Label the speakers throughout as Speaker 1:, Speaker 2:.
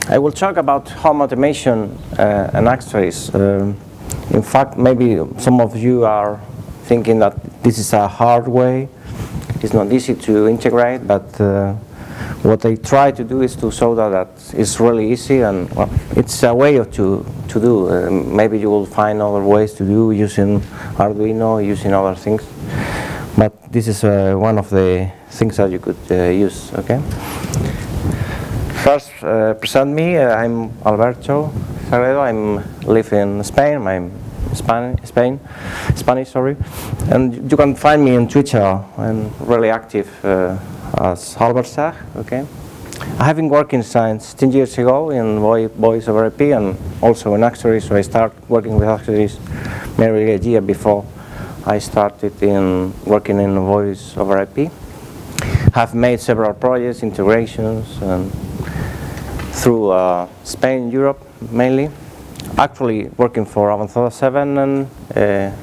Speaker 1: I will talk about home automation and Asterisk. In fact, maybe some of you are thinking that this is a hard way. It's not easy to integrate, but what I try to do is to show that it's really easy, and well, it's a way to do. Maybe you will find other ways to do using Arduino, using other things. But this is one of the things that you could use. Okay. First, present me. I'm Alberto Sagredo. I live in Spain. I'm Spanish, sorry. And you can find me on Twitter. I'm really active as Albert Sag. Okay. I have been working since 10 years ago in voice over IP and also in Asterisk. So I started working with Asterisk maybe a year before I started working in voice over IP. Have made several projects, integrations, and through Spain, Europe mainly. Actually working for Avanzada 7 and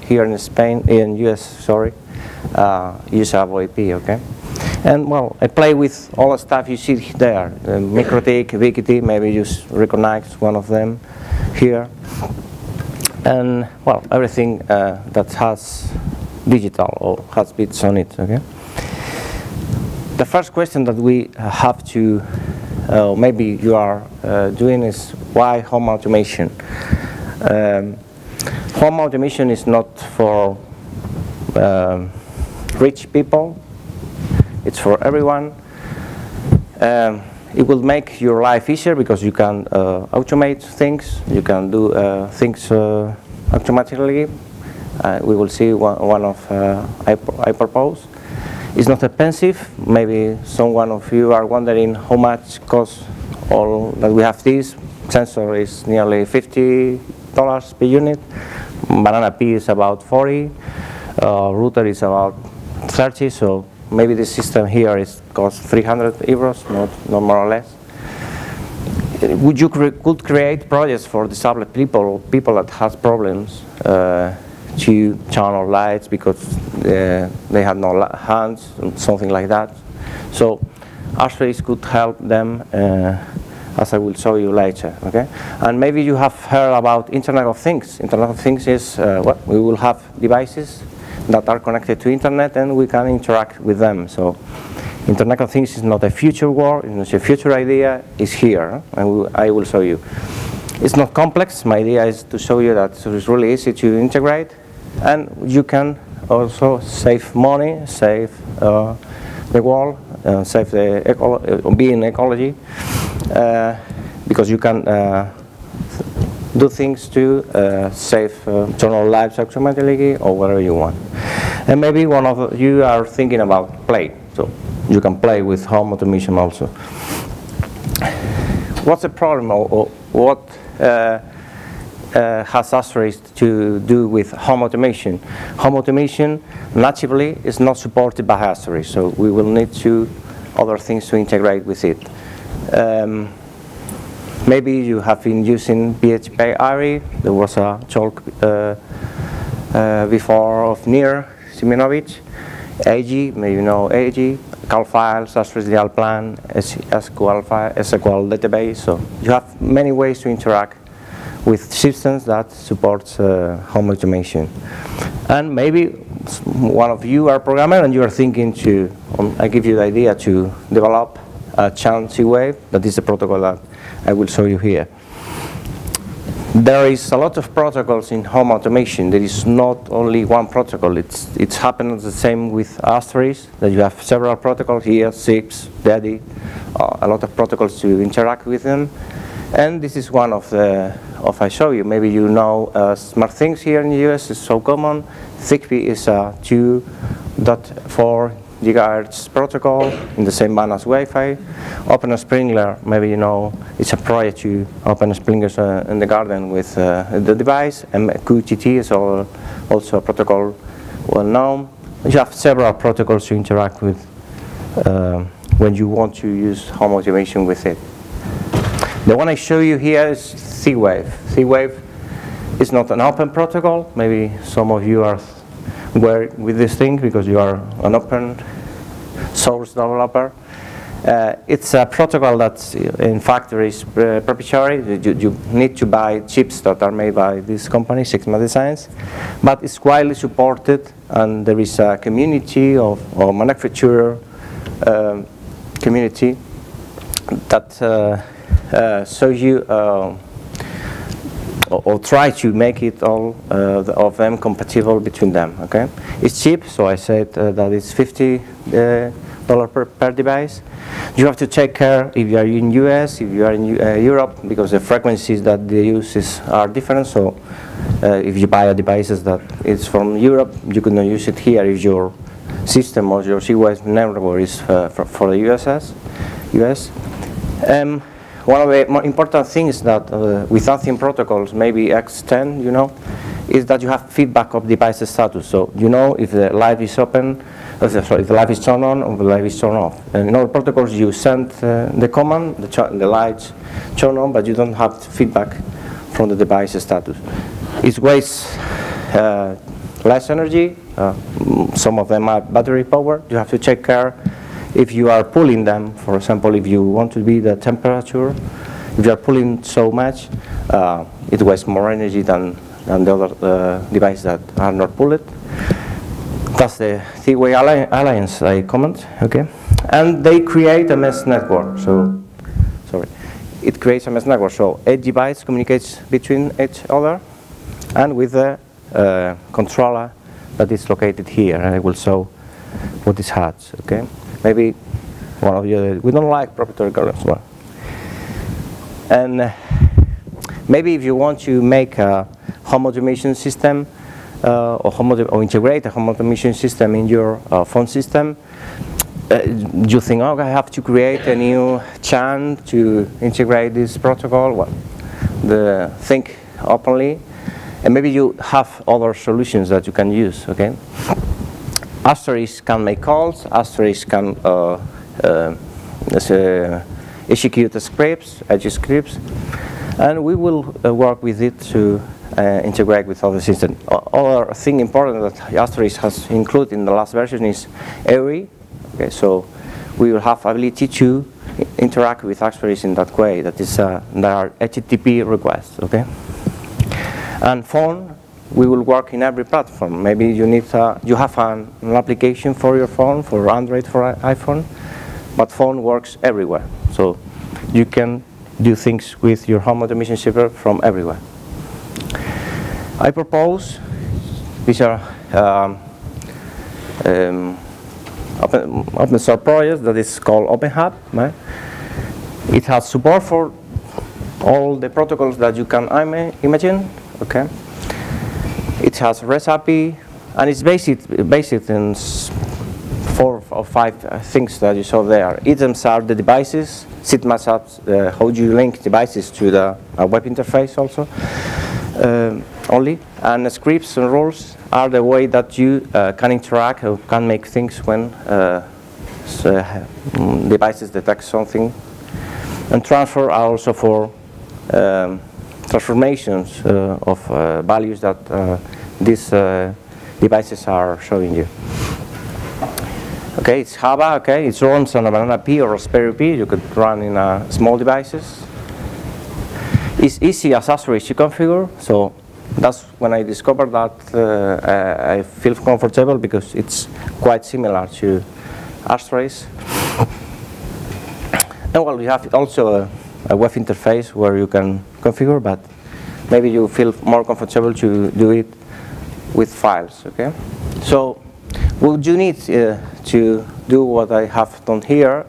Speaker 1: here in Spain, in US, sorry, use VoIP, okay? And well, I play with all the stuff you see there, MikroTik, Vikiti, maybe you recognize one of them here. And well, everything that has digital or has bits on it, okay? The first question that we have to maybe you are doing is why home automation? Home automation is not for rich people, it's for everyone. It will make your life easier because you can automate things, you can do things automatically. We will see one of I propose. It's not expensive. Maybe someone of you are wondering how much costs all that we have this. Sensor is nearly $50 per unit. Banana P is about 40. Router is about 30. So maybe the system here costs 300 euros, not more or less. Would you could create projects for disabled people or people that has problems to turn on lights because they have no hands, something like that. So Asterisk could help them, as I will show you later. Okay, and maybe you have heard about Internet of Things. Internet of Things is what we will have devices that are connected to Internet, and we can interact with them. So Internet of Things is not a future word; it's a future idea. It's here, and I will show you. It's not complex. My idea is to show you that it's really easy to integrate, and you can also save money, save the world, save the being ecology, because you can do things to save turn on lights automatically or whatever you want. And maybe one of you are thinking about play, so you can play with home automation also. What's the problem, or what has Asterisk to do with home automation? Home automation natively is not supported by Asterisk, so we will need other things to integrate with it. Maybe you have been using PHP ARI. There was a talk before of Nir Simonovic. AGI, maybe you know AGI, call files, Asterisk DL plan, SQL database. So you have many ways to interact with systems that supports home automation. And maybe one of you are a programmer and you are thinking I give you the idea to develop a chancy wave. That is the protocol that I will show you here. There is a lot of protocols in home automation. There is not only one protocol. It's happened the same with Asterisk, that you have several protocols here, 6, Daddy, a lot of protocols to interact with them. And this is one of I show you. Maybe you know SmartThings here in the US is so common. Zigbee is a 2.4 gigahertz protocol in the same band as Wi-Fi. OpenSprinkler, maybe you know, it's a project to open sprinklers in the garden with the device. MQTT is also a protocol well known. You have several protocols to interact with when you want to use home automation with it. The one I show you here is Z-Wave. Z-Wave is not an open protocol. Maybe some of you are aware with this thing because you are an open source developer. It's a protocol that, in fact, is proprietary. You need to buy chips that are made by this company, Sigma Designs, but it's widely supported, and there is a community of manufacturer community that shows you or try to make it all of them compatible between them. Okay, it's cheap, so I said that it's $50 per device. You have to take care if you are in US, if you are in Europe, because the frequencies that they use are different. So if you buy a devices that is from Europe, you cannot use it here if your system or your CWS network is for the US. One of the more important things that with Athene protocols, maybe X10, you know, is that you have feedback of device status. So you know if the light is open, if the light is turned on or the light is turned off. And in all protocols, you send the command, the lights turn on, but you don't have feedback from the device status. It wastes less energy. Some of them are battery powered. You have to take care if you are pulling them. For example, if you want to be the temperature, if you are pulling so much, it wastes more energy than the other devices that are not pulled. That's the three-way alliance I comment. Okay, and they create a mesh network. So, sorry, it creates a mesh network. So each device communicates between each other, and with the controller that is located here. And I will show what this has. Okay. Maybe one of you, we don't like proprietary colors. Well. And maybe if you want to make a home automation system or integrate a home automation system in your phone system, you think, oh, I have to create a new channel to integrate this protocol. Well, think openly, and maybe you have other solutions that you can use. Okay. Asterisk can make calls. Asterisk can execute scripts, edge scripts, and we will work with it to integrate with other systems. Other thing important that Asterisk has included in the last version is AGI. Okay, so we will have ability to interact with Asterisk in that way. That is, there are HTTP requests. Okay, and phone. We will work in every platform. Maybe you need you have an application for your phone, for Android, for iPhone, but phone works everywhere. So you can do things with your home automation server from everywhere. I propose these are open source projects that is called OpenHab. Right? It has support for all the protocols that you can imagine. Okay. It has REST API, and it's based in 4 or 5 things that you saw there. Items are the devices. Sigma apps, how do you link devices to the web interface also, only. And the scripts and rules are the way that you can interact or can make things when devices detect something. And transfer are also for transformations of values that these devices are showing you. Okay, it's Java. Okay, it runs on a Banana Pi or Raspberry Pi. You could run in small devices. It's easy as Asterisk to configure. So that's when I discovered that I feel comfortable because it's quite similar to Asterisk. And well, we have also a web interface where you can configure, but maybe you feel more comfortable to do it with files. Okay, so what you need to do what I have done here,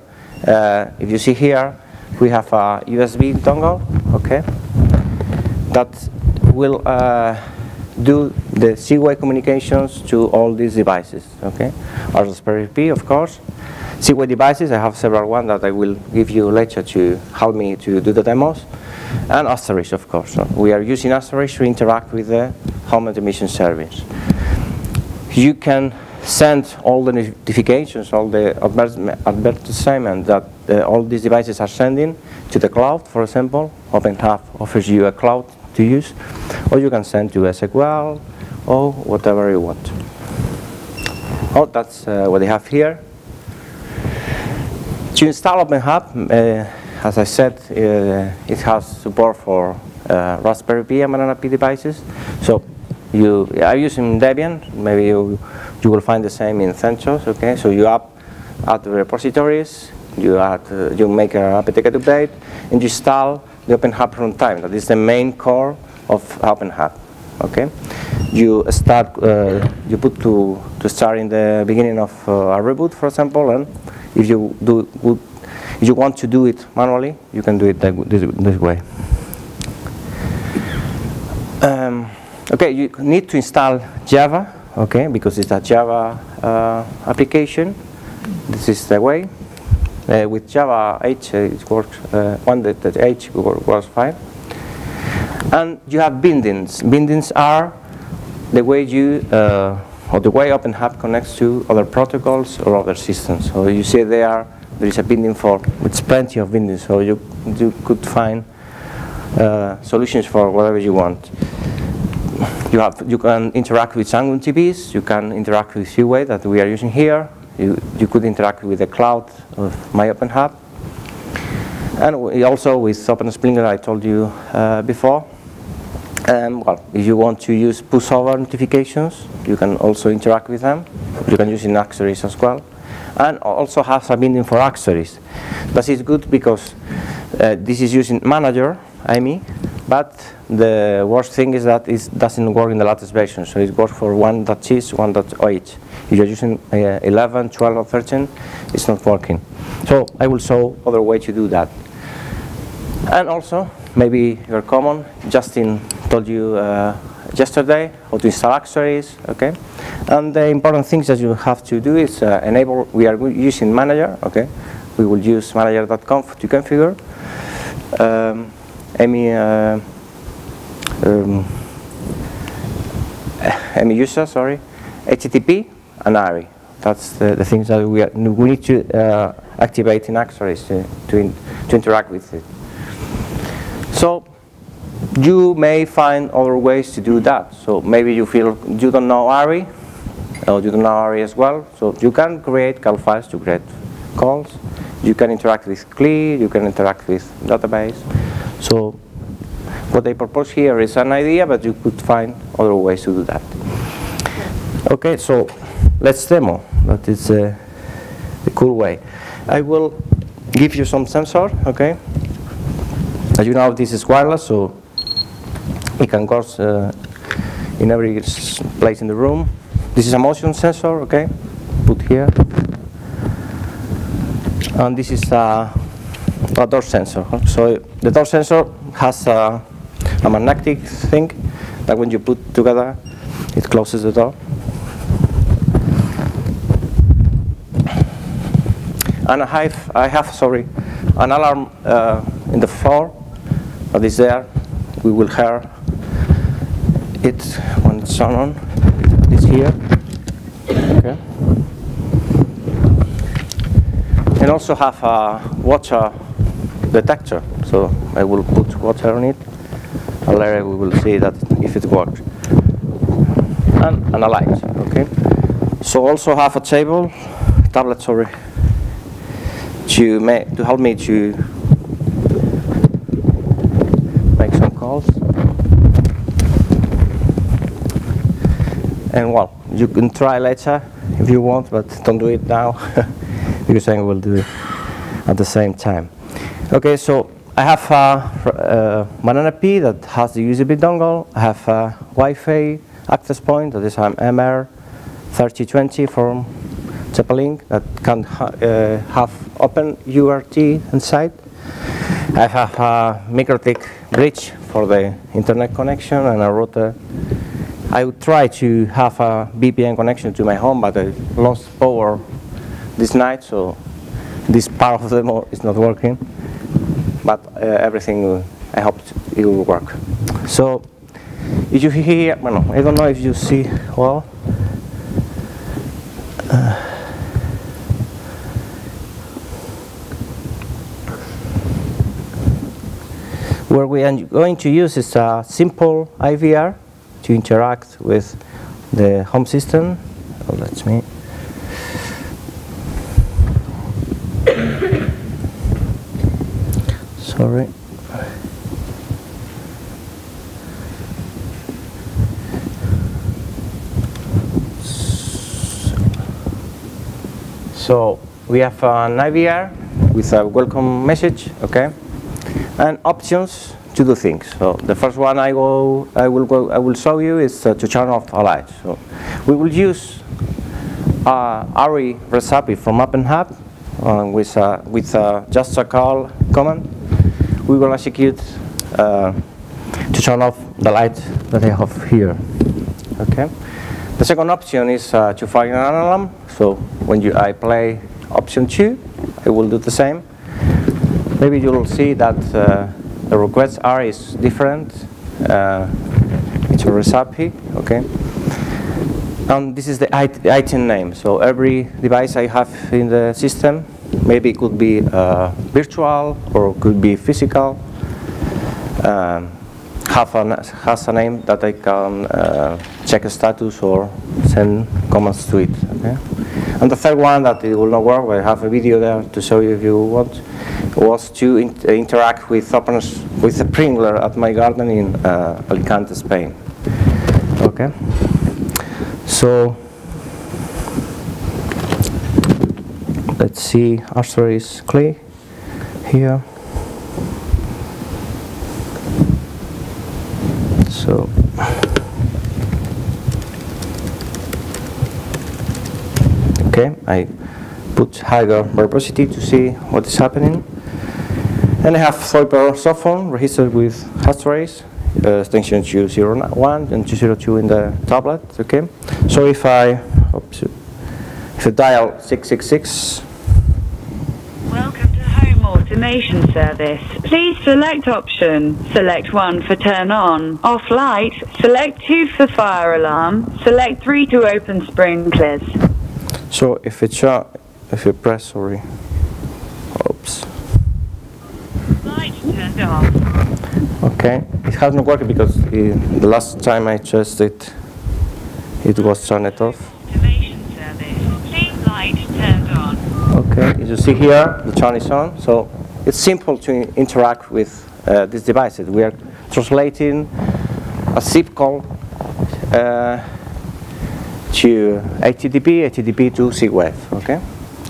Speaker 1: if you see here, we have a USB dongle. Okay, that will do the C-way communications to all these devices. Okay, our Raspberry Pi, of course. C-way devices, I have several ones that I will give you later to help me to do the demos. And Asterisk, of course. So we are using Asterisk to interact with the home automation service. You can send all the notifications, all the advertisement that all these devices are sending to the cloud, for example. OpenHab offers you a cloud to use. Or you can send to SQL or whatever you want. Oh, that's what they have here. To install OpenHab, as I said, it has support for Raspberry Pi and Banana Pi devices. So you are using Debian. Maybe you will find the same in Essentials. Okay, so you add the repositories, you make a apt-get update, and you install the OpenHab runtime. That is the main core of OpenHab. Okay, you put to start in the beginning of a reboot, for example, and if you want to do it manually, you can do it this way. Okay, you need to install Java, okay, because it's a Java application. This is the way. With Java 8, it works. 1.8 works fine. And you have bindings. Bindings are the way or the way OpenHab connects to other protocols or other systems. So you see there is a binding it's plenty of bindings. So you could find solutions for whatever you want. You can interact with Sangun TVs. You can interact with UA that we are using here. You could interact with the cloud of my OpenHab. And also with OpenSplinger, I told you before. Well, if you want to use push-over notifications, you can also interact with them. You can use in Asterisk as well. And also has a binding for Asterisk. That is good because this is using Manager, AMI, but the worst thing is that it doesn't work in the latest version. So it works for 1.6, 1.8. If you're using 11, 12, or 13, it's not working. So I will show other way to do that. And also, maybe you're common. Justin told you yesterday how to install Asterisk, okay? And the important things that you have to do is enable. We are using Manager, okay? We will use manager.conf to configure. AMI user, sorry, HTTP and ARI. That's the things that we need to activate in Asterisk to interact with it. So you may find other ways to do that. So maybe you feel you don't know ARI, or you don't know ARI as well. So you can create call files to create calls. You can interact with CLI. You can interact with database. So what I propose here is an idea, but you could find other ways to do that. Okay, so let's demo. That is the cool way. I will give you some sensor, okay? As you know, this is wireless, so it can go in every place in the room. This is a motion sensor, okay? Put here. And this is a door sensor. So the door sensor has a magnetic thing that when you put together, it closes the door. And I have an alarm in the floor that is there. We will hear it when it's on. It's here. Okay. And also have a water detector. So I will put water on it. And later we will see that if it works. And a light. Okay. So also have a tablet, sorry, to help me to make some calls. And well, you can try later if you want, but don't do it now because I will do it at the same time. Okay, so I have a Banana Pi that has the USB dongle. I have a Wi-Fi access point that is an MR3020 from Zeppelin that can have open UART inside. I have a MikroTik bridge for the internet connection and a router. I would try to have a VPN connection to my home, but I lost power this night, so this part of the demo is not working. But everything, I hope it will work. So if you hear, well, I don't know if you see well. What we are going to use is a simple IVR to interact with the home system. Oh, that's me. Sorry. So we have an IVR with a welcome message, okay, and options to do things. So the first one I will show you is to turn off a light. So we will use ARI recipe from OpenHab with just a call command. We will execute to turn off the light that I have here. Okay. The second option is to fire an alarm. So when I play option 2, I will do the same. Maybe you will see that the request R is different. It's a recipe, okay? And this is the item name. So every device I have in the system, maybe it could be virtual or it could be physical. Has a name that I can check a status or send commands to it. Okay? And the third one that it will not work, I have a video there to show you if you want, was to interact with the sprinkler at my garden in Alicante, Spain. Okay. So let's see, Asterisk clear here. So okay, I put higher verbosity to see what is happening. And I have Viper cell phone registered with Asterisk, extension 201 and 202 in the tablet. Okay, so if I dial 666.
Speaker 2: Automation service. Please select option. Select 1 for turn on. Off light. Select 2 for fire alarm. Select 3 to open sprinklers.
Speaker 1: So if you press, sorry. Oops.
Speaker 2: Light turned off.
Speaker 1: Okay, it has not worked because the last time I tested it was turned off.
Speaker 2: Automation service. Please light turned on.
Speaker 1: Okay, as you see here, the turn is on. So it's simple to interact with these devices. We are translating a zip call to HTTP to Z-Wave. Okay,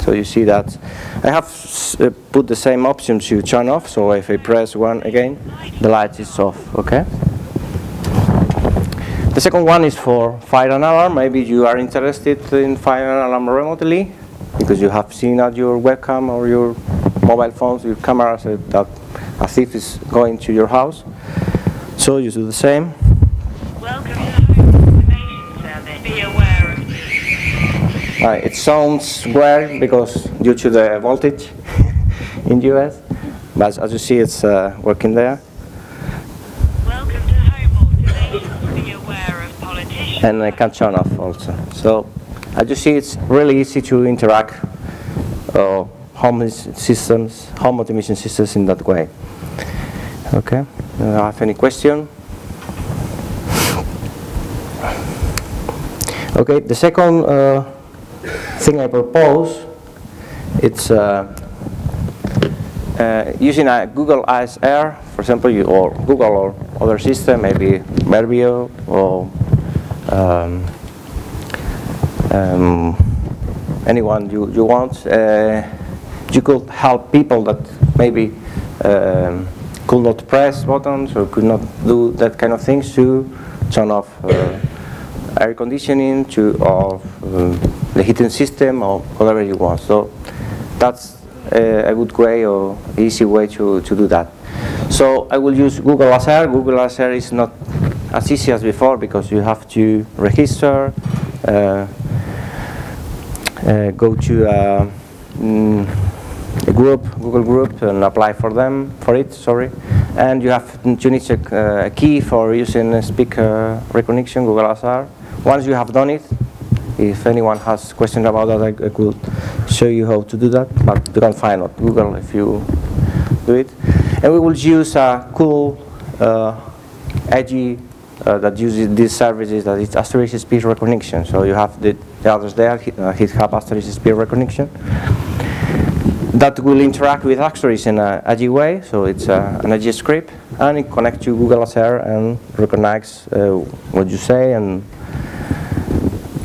Speaker 1: so you see that I have put the same option to turn off. So if I press 1 again, the light is off. Okay. The second one is for fire an alarm. Maybe you are interested in fire an alarm remotely, because you have seen at your webcam or your mobile phones, your cameras, that a thief is going to your house. So you do the same.
Speaker 2: Welcome to the home automation service. Be aware of this.
Speaker 1: It sounds weird because due to the voltage in the US, but as you see, it's working there.
Speaker 2: Welcome to home automation. Be aware of politicians.
Speaker 1: And I can turn off also. So as you see, it's really easy to interact home automation systems in that way. Okay, do you have any question? Okay, the second thing I propose, it's using a Google ISR, for example, or Google or other system, maybe Mervio or anyone you want. You could help people that maybe could not press buttons or could not do that kind of things to turn off air conditioning, to off the heating system, or whatever you want. So that's a good way or easy way to do that. So I will use Google ISR. Google ISR is not as easy as before because you have to register, go to a group, Google group, and apply for it. Sorry, and you need a key for using speaker recognition, Google ISR. Once you have done it, if anyone has questions about that, I could show you how to do that. But you can find out Google if you do it. And we will use a cool AGI that uses these services, that is Asterisk speech recognition. So you have the others there, GitHub Asterisk speech recognition. that will interact with Asterisk in an AGI way. So it's an AGI script, and it connects to Google Azure and recognizes what you say and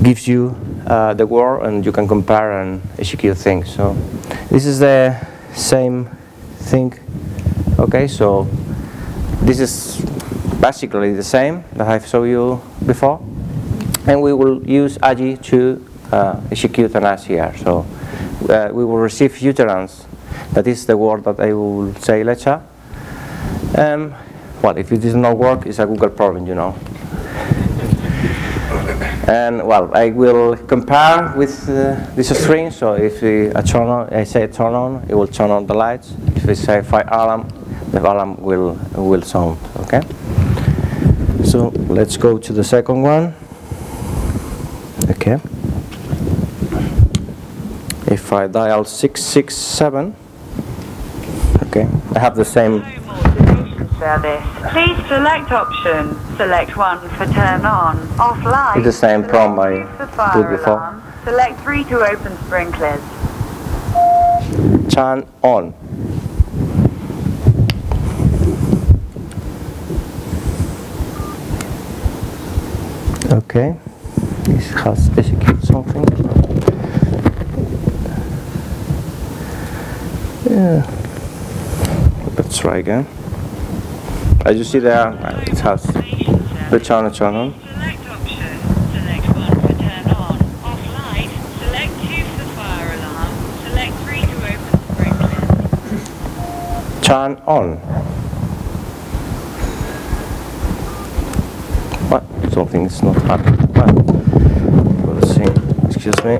Speaker 1: gives you the word, and you can compare and execute things. So this is the same thing. Okay, so this is basically the same that I've showed you before, and we will use AGI to execute an ACR. So we will receive utterance. That is the word that I will say later. Well, if it does not work, it's a Google problem, you know. And well, I will compare with this string. So if I say turn on, it will turn on the lights. If I say fire alarm, the alarm will sound. Okay. So let's go to the second one. Okay. If I dial 667, okay, I have the same.
Speaker 2: Service. Please select option. Select 1 for turn on. Off light.
Speaker 1: It's the same prompt I did before.
Speaker 2: Alarm. Select 3 to open sprinklers.
Speaker 1: Turn on. Okay. This has executed something. Yeah. Let's try again. As you see there, it has the channel.
Speaker 2: Select option. Select 1 for turn on. Off light. Select 2 for fire alarm. Select 3 to open sprinklers.
Speaker 1: Turn on. What? Something is not happening. Let's see. Excuse me.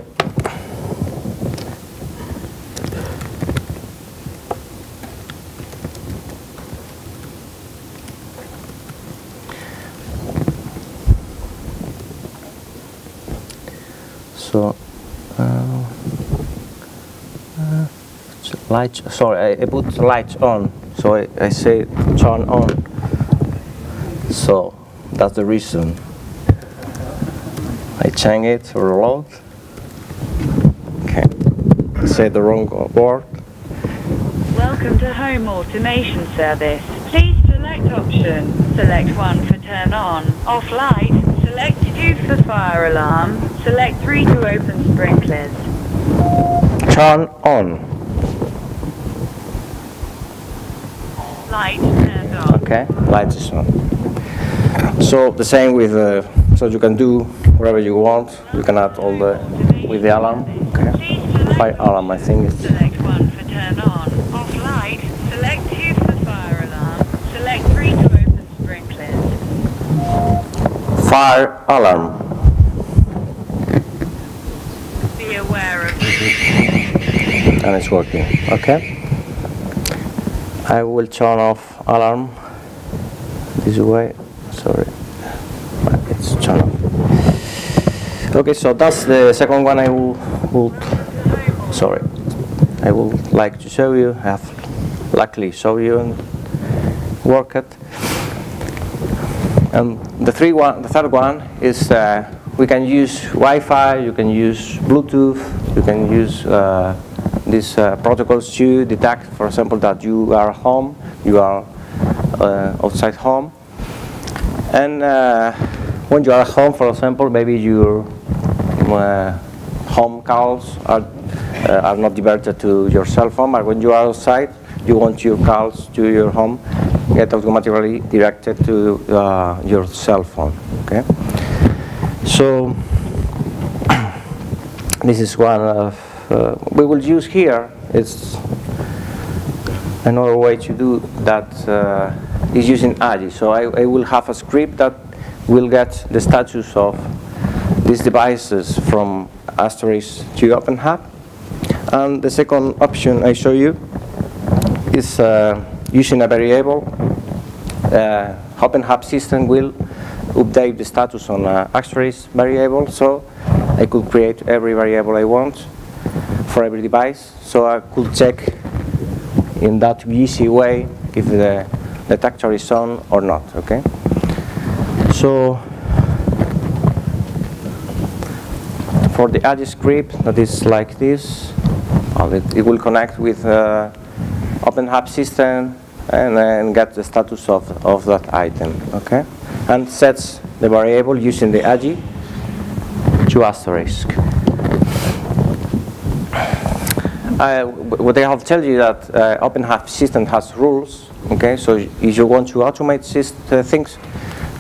Speaker 1: So, light. Sorry, I put lights on. So I say turn on. So that's the reason. I change it or reload. Okay, I say the wrong word.
Speaker 2: Welcome to Home Automation Service. Please select option. Select 1 for turn on. Off light. Select 2 for fire alarm. Select 3 to open sprinklers.
Speaker 1: Turn on.
Speaker 2: Light turned on.
Speaker 1: Okay, light is on. So the same with so you can do whatever you want. You can add all the with the alarm. Okay, fire alarm. I think it's.
Speaker 2: Select 1 for turn on. Off light. Select 2 for fire alarm. Select 3 to open sprinklers.
Speaker 1: Fire alarm.
Speaker 2: Be aware of.
Speaker 1: And it's working. Okay. I will turn off alarm this way. Sorry, but it's turned off. Okay, so that's the second one I would like to show you. I have luckily show you and work it. And the third one is we can use Wi-Fi, you can use Bluetooth, you can use these protocols to detect, for example, that you are home, you are outside home. And when you are at home, for example, maybe your home calls are not diverted to your cell phone, but when you are outside, you want your calls to your home get automatically directed to your cell phone. Okay. So this is one of we will use here. It's another way to do that is using AGI. So I will have a script that will get the status of these devices from Asterisk to OpenHab. And the second option I show you is using a variable. OpenHab system will update the status on Asterisk variable, so I could create every variable I want for every device. So I could check in that easy way if the detector is on or not. Okay. So for the AGI script that is like this, it will connect with OpenHab system and then get the status of that item, okay? And sets the variable using the AGI to asterisk. What I have told you that OpenHab system has rules, okay? So if you want to automate things,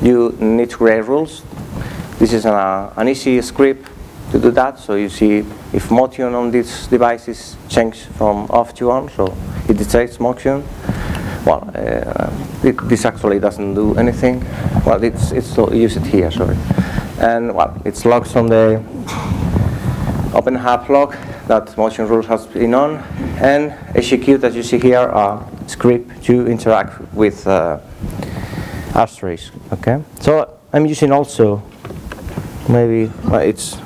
Speaker 1: you need to create rules. This is an easy script to do that. So you see if motion on this device is changed from off to on, so it detects motion. Well, this actually doesn't do anything. Well, it's use it here, sorry. And well, it's logs on the OpenHab log that motion rules has been on, and execute, as you see here, a script to interact with Asterisk. Okay, so I'm using also maybe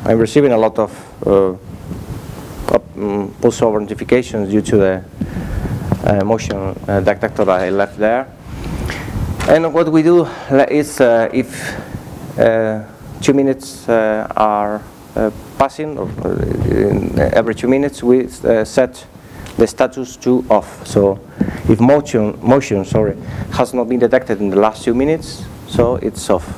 Speaker 1: I'm receiving a lot of pulse-over notifications due to the motion detector that I left there. And what we do is if 2 minutes are passing, or every 2 minutes we set the status to off. So if motion has not been detected in the last 2 minutes, so it's off.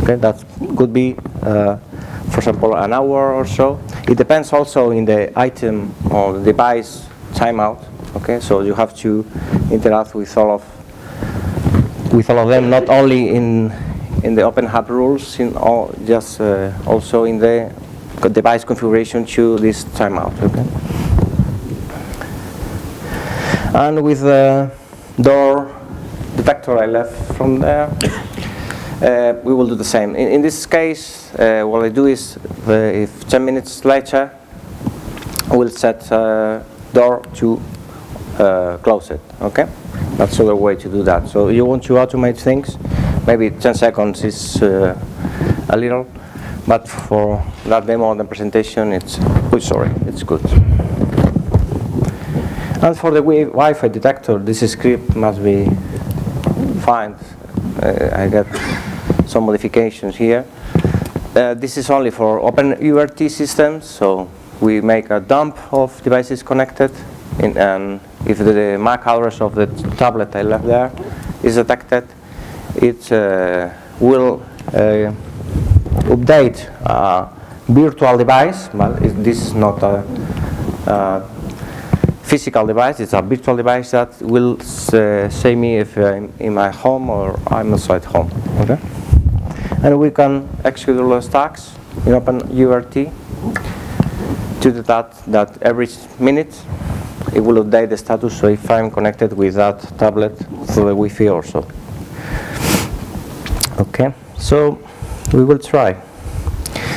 Speaker 1: Okay, that could be, for example, an hour or so. It depends also in the item or the device timeout. Okay, so you have to interact with all of them, not only in the OpenHab rules, just also in the device configuration to this timeout. Okay, and with the door detector I left from there, we will do the same. In this case, what I do is, if 10 minutes later, I will set door to close it. Okay, that's the other way to do that. So you want to automate things, maybe 10 seconds is a little, but for that demo and the presentation, it's good. And for the Wi-Fi detector, this script must be fine. I got some modifications here. This is only for OpenURT systems, so we make a dump of devices connected, and if the MAC address of the tablet I left there is detected, it will update a virtual device. But this is not a physical device, it's a virtual device that will say me if I'm in my home or I'm outside home. Okay? And we can execute all the stacks in OpenURT to do that every minute it will update the status, so if I'm connected with that tablet through the Wi-Fi also. Okay, so we will try.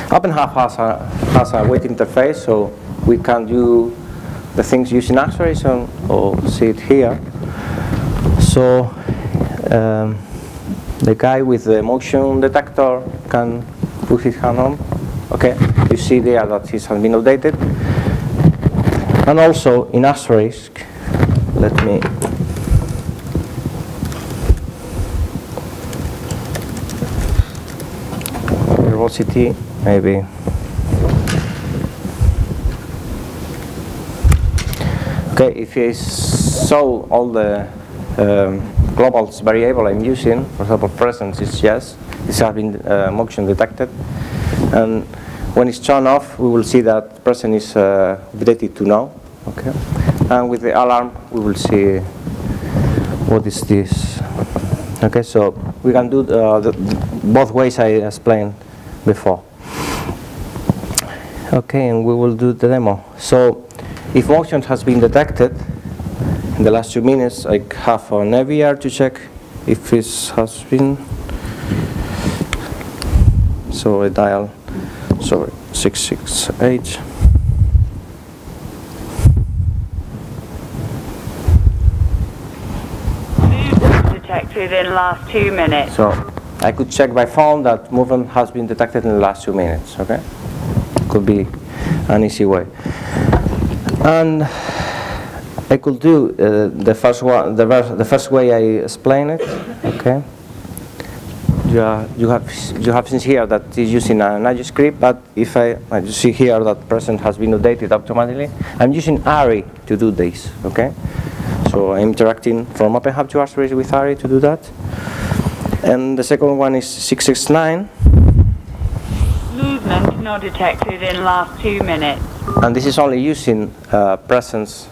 Speaker 1: OpenHab has a wait interface, so we can do the things using Asterisk, or see it here. So the guy with the motion detector can put his hand on. Okay, you see there that this has been updated. And also in Asterisk, let me velocity maybe. Okay, if you saw all the global variable I'm using, for example, presence is yes, this has been motion detected, and when it's turned off, we will see that present is updated to no. Okay, and with the alarm, we will see what is this. Okay, so we can do both ways I explained before. Okay, and we will do the demo. So if motion has been detected in the last 2 minutes, I have an AVR to check if this has been. So I dial, 668.
Speaker 2: Detected in last 2 minutes.
Speaker 1: So I could check by phone that movement has been detected in the last 2 minutes. Okay, could be an easy way. And I could do the first way I explain it. Okay, you have seen here that is using an AGI script, but if I see here that present has been updated automatically, I'm using ARI to do this. Okay, so I'm interacting from OpenHab to Asterisk with ARI to do that. And the second one is 669.
Speaker 2: Movement not detected in last 2 minutes.
Speaker 1: And this is only using presence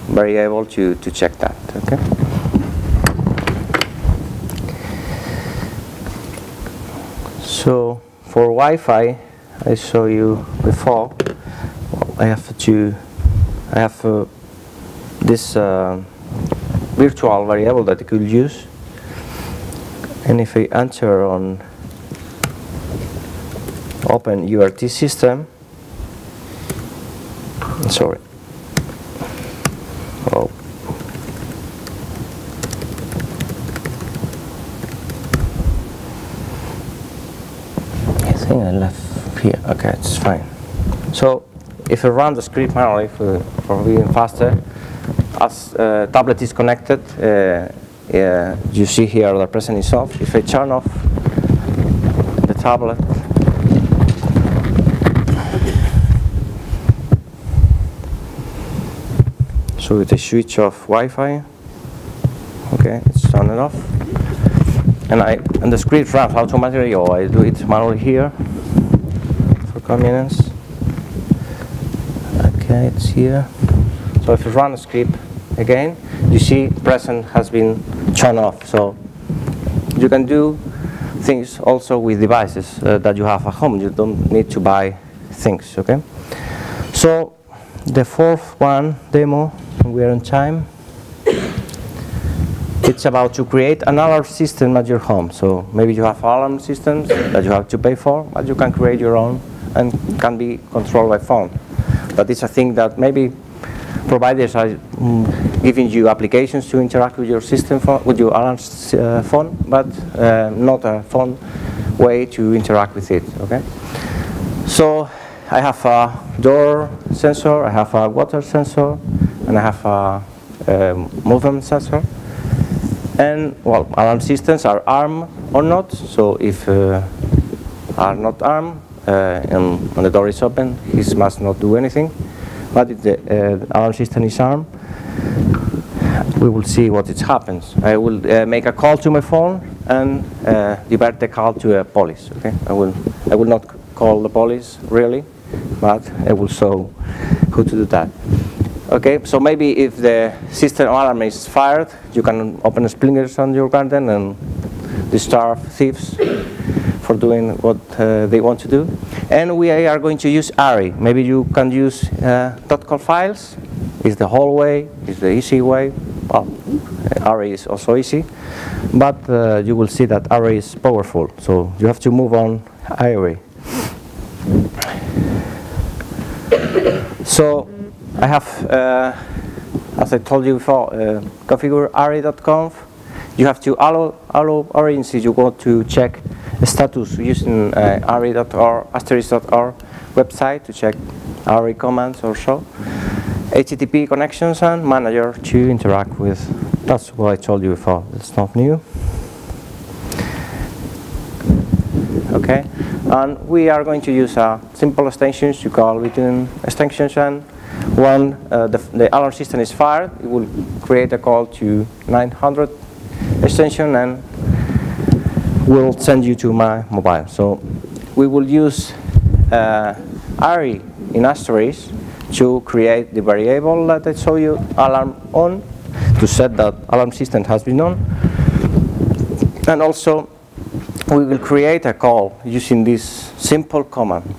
Speaker 1: variable to check that. Okay. So for Wi-Fi, I saw you before. Well, I have this virtual variable that I could use, and if I enter on open URT system, sorry. Oh. I think I left here. Okay, it's fine. So if I run the script manually for being faster, as tablet is connected, you see here the present is off. If I turn off the tablet, so with the switch off Wi-Fi, okay, it's turned off, and the script runs automatically, or I do it manually here for convenience. Okay, it's here. So if you run the script again, you see present has been turned off. So you can do things also with devices that you have at home. You don't need to buy things. Okay. So the fourth one demo. We are on time. It's about to create an alarm system at your home. So maybe you have alarm systems that you have to pay for, but you can create your own and can be controlled by phone. But it's a thing that maybe providers are giving you applications to interact with your system, with your alarm phone, but not a phone way to interact with it. Okay. So I have a door sensor, I have a water sensor, and I have a movement sensor. And well, alarm systems are armed or not. So if are not armed and the door is open, it must not do anything. But if the alarm system is armed, we will see what it happens. I will make a call to my phone and divert the call to a police. Okay, I will not call the police really, but I will show how to do that. Okay, so maybe if the system alarm is fired, you can open splinters on your garden and disturb thieves for doing what they want to do. And we are going to use ARI. Maybe you can use .call files. It's the whole way, it's the easy way. Well, ARI is also easy, but you will see that ARI is powerful. So you have to move on ARI. So I have, as I told you before, configure ARI.conf. You have to allow origins if you want to check the status using ARI.org, Asterisk.org website to check ARI commands or so. HTTP connections and manager to interact with. That's what I told you before. It's not new. Okay, and we are going to use simple extensions to call between extensions, and when the alarm system is fired, it will create a call to 900 extension and will send you to my mobile. So we will use ARI in Asterisk to create the variable that I show you, alarm on, to set that alarm system has been on. And also we will create a call using this simple command.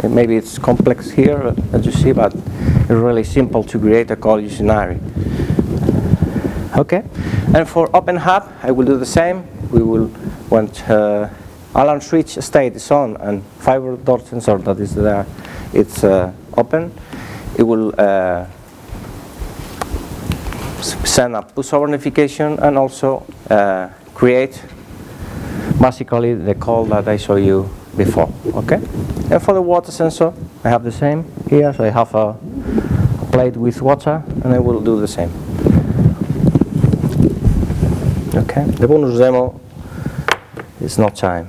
Speaker 1: Maybe it's complex here, as you see, but it's really simple to create a call using ARI. Okay, and for OpenHab, I will do the same. We will, when alarm switch state is on and fiber door sensor that is there, it's open, it will send a push over notification and also create basically the call that I showed you before. Okay, and for the water sensor, I have the same here. So I have a plate with water, and I will do the same. Okay, the bonus demo It's no time.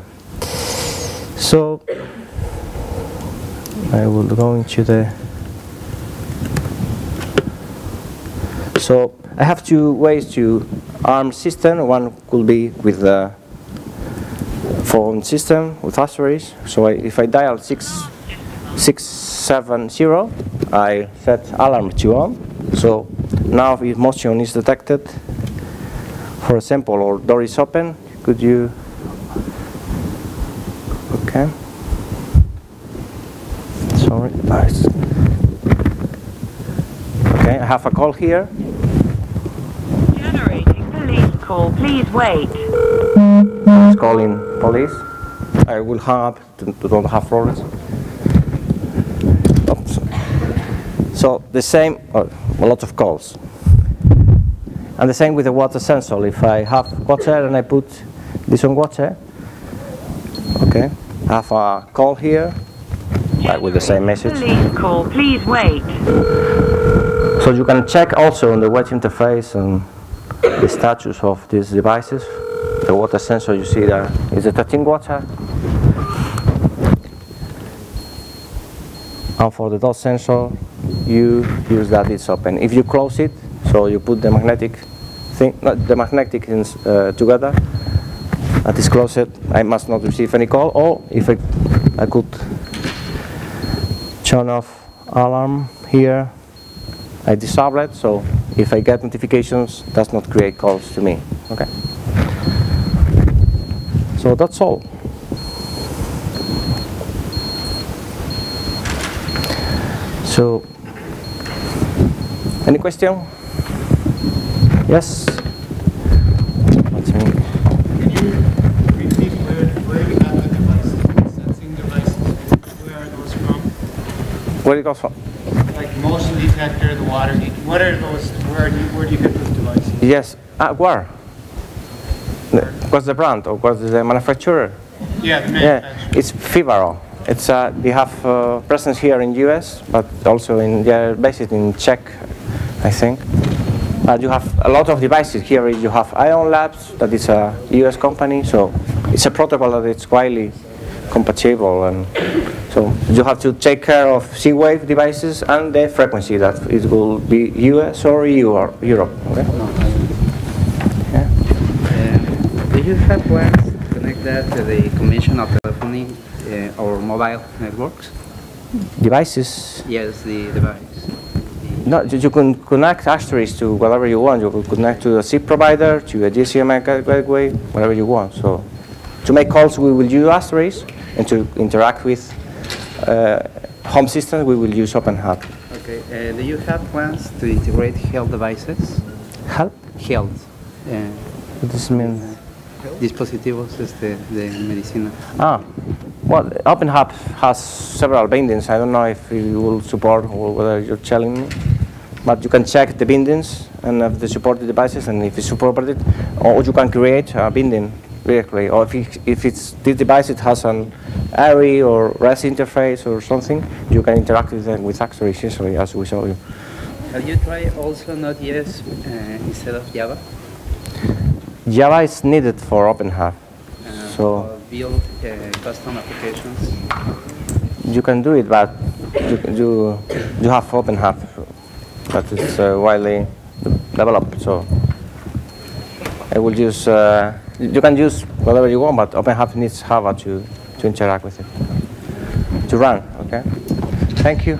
Speaker 1: So I will go into the. So I have two ways to arm system. One could be with the phone system with Asterisk. So if I dial 670, I set alarm to on. So now if motion is detected, for example, or door is open, could you? Okay. Sorry. Nice. Okay, I have a call here.
Speaker 2: Generating police call. Please wait.
Speaker 1: It's calling police. I will hang up to don't have problems. Oops. So the same, a lot of calls. And the same with the water sensor. If I have water and I put this on water, okay, I have a call here, like with the same message.
Speaker 2: Police call. Please wait.
Speaker 1: So you can check also on the web interface and the status of these devices. The water sensor, you see there is detecting water. And for the dot sensor, you use that it's open. If you close it, so you put the magnetic thing, not the magnetic things together, that is closed, I must not receive any call. Or if I could turn off alarm here, I disable it, so if I get notifications, it does not create calls to me. Okay. So that's all. So, any question? Yes?
Speaker 3: Can you repeat where you got the devices, sensing devices? Where are those from?
Speaker 1: Where it goes from?
Speaker 3: Like motion detector, the water heat. What are those? Where do you get those devices?
Speaker 1: Yes. Where? What's the brand or what's the manufacturer?
Speaker 3: Yeah, the manufacturer.
Speaker 1: Yeah, it's Fibaro. It's they have presence here in US, but also they're based in Czech, I think. You have a lot of devices here. You have Ion Labs, that is a US company, so it's a protocol that it's widely compatible, and so you have to take care of C-wave devices and the frequency that it will be US or EU or Europe. Okay? Yeah.
Speaker 4: Do you have plans to connect that to the conventional telephony or mobile networks?
Speaker 1: Devices?
Speaker 4: Yes, the device.
Speaker 1: No, you can connect Asterisk to whatever you want. You can connect to a SIP provider, to a GCMA gateway, whatever you want. So to make calls, we will use Asterisk, and to interact with home systems, we will use OpenHab.
Speaker 4: Okay. Do you have plans to integrate health devices?
Speaker 1: Help?
Speaker 4: Health.
Speaker 1: What does it mean?
Speaker 4: Dispositivos de medicina.
Speaker 1: Well, OpenHab has several bindings. I don't know if you will support or whether you're telling me, but you can check the bindings and if they support the devices, and if it's supported, or you can create a binding directly, or if it's this device, it has an ARI or REST interface or something, you can interact with them with Asterisk easily, as we showed you.
Speaker 4: Have you tried also Node.js instead of Java?
Speaker 1: Java is needed for OpenHab, so
Speaker 4: build custom applications.
Speaker 1: you can do it, but you have OpenHab that is widely developed. So I will use. You can use whatever you want, but OpenHab needs Java to interact with it, to run. Okay. Thank you.